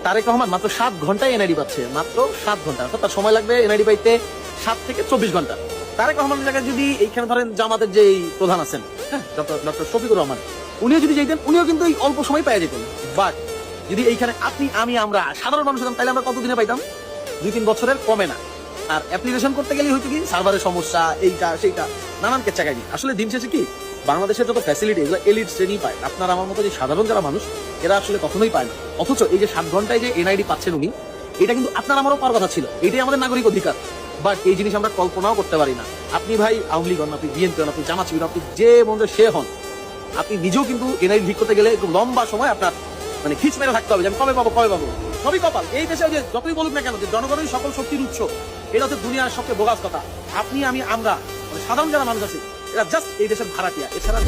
তারেক রহমান মাত্র 7 ঘন্টায় এনআইডি পাচ্ছে, মাত্র 7 ঘন্টা। অর্থাৎ তার সময় লাগবে এনআইডি পাইতে 7 থেকে 24 ঘন্টা। তারেক রহমানের জায়গায় যদি এইখানে ধরেন জামাতের যে প্রধান আছেন, হ্যাঁ, ডক্টর শফিকুর রহমান, উনিও যদি যেতেন, উনিও কিন্তু এই অল্প সময় পাওয়া যেতেন। বাট যদি এইখানে আপনি, আমি, আমরা সাধারণ মানুষ হতাম, তাহলে আমরা কতদিনে পাইতাম? 2-3 বছরের কমে না। আর অ্যাপ্লিকেশন করতে গেলে হয়তো কি সার্ভারের সমস্যা, এইটা সেইটা, নানান কেচ্চা কাহিনী। আসলে দিন শেষে কি বাংলাদেশের যত ফ্যাসিলিটি, এগুলো এলিট শ্রেণী পায়। আপনার আমার মতো যে সাধারণ যারা মানুষ, এরা আসলে কখনোই পায় না। অথচ এই যে 7 ঘন্টায় যে এনআইডি পাচ্ছেন উনি, এটা কিন্তু আপনার আমারও পাওয়ার কথা ছিল। এটাই আমাদের নাগরিক অধিকার। বাট এই জিনিস আমরা কল্পনাও করতে পারি না। আপনি ভাই আওয়ামী লীগ হন, আপনি বিএনপি হন, আপনি জামাত শিবির, আপনি যে মনে সে হন, আপনি নিজেও কিন্তু এনআইডি ঠিক করতে গেলে একটু লম্বা সময় আপনার মানে খিচ মেরে থাকতে হবে যে আমি কবে পাবো কবে পাবো। সবই কপাল। এই দেশে যে যতই বলুক না কেন যে জনগণই সকল শক্তির উৎস, এটা হচ্ছে দুনিয়ার সবচেয়ে বোগাস কথা। আপনি, আমি, আমরা, মানে সাধারণ যারা মানুষ আছে, এরা জাস্ট এই দেশের ভাড়াটিয়া, এছাড়া